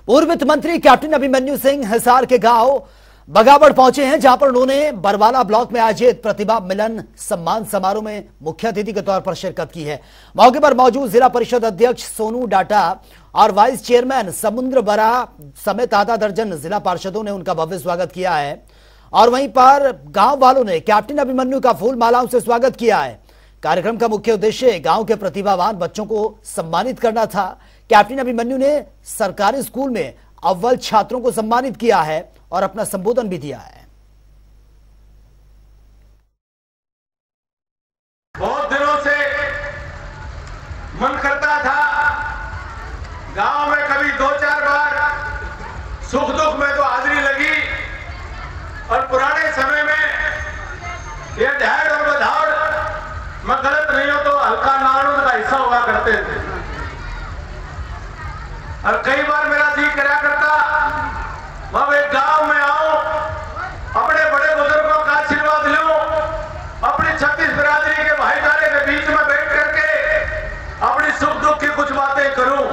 पूर्व वित्त मंत्री कैप्टन अभिमन्यु सिंह हिसार के गांव बगावड़ पहुंचे हैं, जहां पर उन्होंने बरवाला ब्लॉक में आयोजित प्रतिभा मिलन सम्मान समारोह में मुख्य अतिथि के तौर पर शिरकत की है। मौके पर मौजूद जिला परिषद अध्यक्ष सोनू डाटा और वाइस चेयरमैन समुद्र बरा समेत आधा दर्जन जिला पार्षदों ने उनका भव्य स्वागत किया है और वहीं पर गांव वालों ने कैप्टन अभिमन्यु का फूल मालाओं से स्वागत किया है। कार्यक्रम का मुख्य उद्देश्य गांव के प्रतिभावान बच्चों को सम्मानित करना था। कैप्टन अभिमन्यु ने सरकारी स्कूल में अव्वल छात्रों को सम्मानित किया है और अपना संबोधन भी दिया है। बहुत दिनों से मन करता था गांव में कभी 2-4 बार सुख दुख में तो हाजिरी लगी और पुराने समय में ये ढाड़ और बधाड़, मैं गलत नहीं हूं तो हल्का नाड़ू का हिस्सा हुआ करते थे और कई बार मेरा जी करा करता मैं एक गांव में आऊं, अपने बड़े बुजुर्गों का आशीर्वाद लूं, अपनी 36 बिरादरी के भाईचारे के बीच में बैठ करके अपनी सुख दुख की कुछ बातें करूं।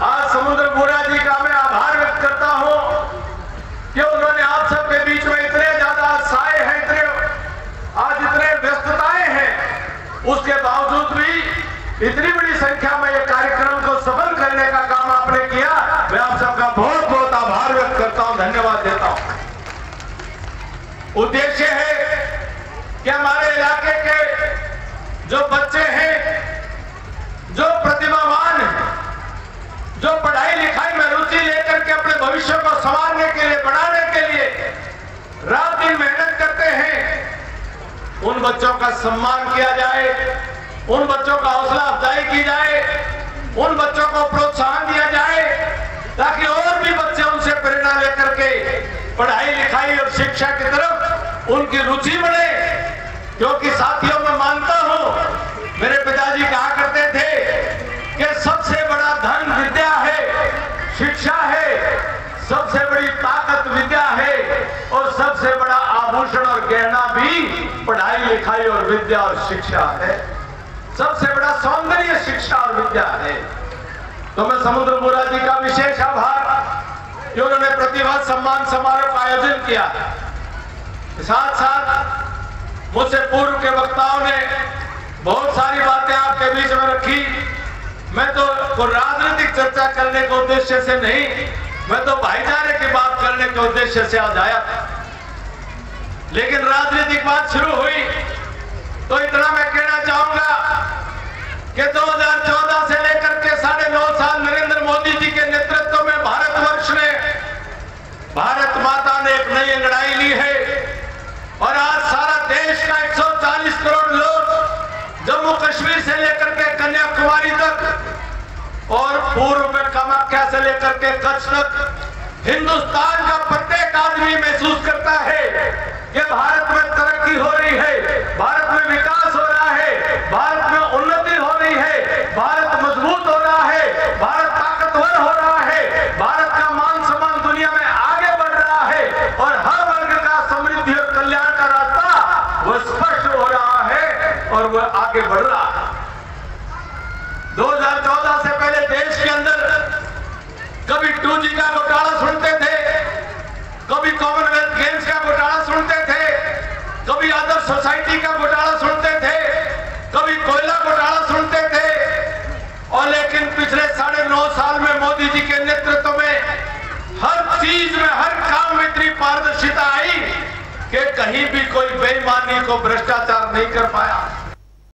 आज समुद्र बोरा जी का मैं आभार व्यक्त करता हूं कि उन्होंने आप सबके बीच में इतने ज्यादा साए हैं, आज इतने व्यस्तताएं हैं, उसके बावजूद भी इतनी बड़ी संख्या में ये कार्यक्रम को सफल करने का काम आपने किया। मैं आप सबका बहुत बहुत आभार व्यक्त करता हूं, धन्यवाद देता हूं। उद्देश्य है कि हमारे इलाके के जो बच्चे हैं, जो प्रतिभावान हैं, जो पढ़ाई लिखाई में रुचि लेकर के अपने भविष्य को संवारने के लिए, बढ़ाने के लिए रात दिन मेहनत करते हैं, उन बच्चों का सम्मान किया जाए, उन बच्चों का हौसला अफजाई की जाए, उन बच्चों को प्रोत्साहन दिया जाए ताकि और भी बच्चे उनसे प्रेरणा लेकर के पढ़ाई लिखाई और शिक्षा की तरफ उनकी रुचि बढ़े। क्योंकि साथियों मैं मानता हूं, मेरे पिताजी कहा करते थे कि सबसे बड़ा धन विद्या है, शिक्षा है, सबसे बड़ी ताकत विद्या है और सबसे बड़ा आभूषण और गहना भी पढ़ाई लिखाई और विद्या और शिक्षा है। सबसे बड़ा सौंदर्य शिक्षा और विद्या है। तो मैं समुद्र बोरा जी का विशेष आभार कि उन्होंने प्रतिभा सम्मान समारोह का आयोजन किया। साथ साथ मुझसे पूर्व के वक्ताओं ने बहुत सारी बातें आपके बीच में रखी। मैं तो राजनीतिक चर्चा करने के उद्देश्य से नहीं, मैं तो भाईचारे की बात करने के उद्देश्य से आज आया था, लेकिन राजनीतिक बात शुरू हुई तो इतना मैं कहना चाहूंगा कि 2014 से लेकर के 9.5 साल नरेंद्र मोदी जी के नेतृत्व में भारतवर्ष ने, भारत माता ने एक नई लड़ाई ली है और आज सारा देश का 140 करोड़ लोग जम्मू कश्मीर से लेकर के कन्याकुमारी तक और पूर्व में कामाख्या से लेकर के कच्छ तक हिंदुस्तान का प्रत्येक आदमी महसूस करता है कि भारत में तरक्की हो रही है, भारत में विकास हो रहा है, भारत में उन्नति हो रही है, भारत मजबूत हो रहा है, भारत ताकतवर हो रहा है, भारत का मान सम्मान दुनिया में आगे बढ़ रहा है और हर वर्ग का समृद्धि और कल्याण का रास्ता वह स्पष्ट हो रहा है और वह आगे बढ़ रहा है। 2014 से पहले देश के अंदर कभी 2G का घोटाला सुनते थे, कभी कॉमनवेल्थ गेम्स का घोटाला सुनते थे, कभी आदर्श सोसाइटी का घोटाला सुनते थे, कभी कोयला घोटाला सुनते थे और लेकिन पिछले 9.5 साल में मोदी जी के नेतृत्व में हर चीज में, हर काम में इतनी पारदर्शिता आई कि कहीं भी कोई बेईमानी को भ्रष्टाचार नहीं कर पाया।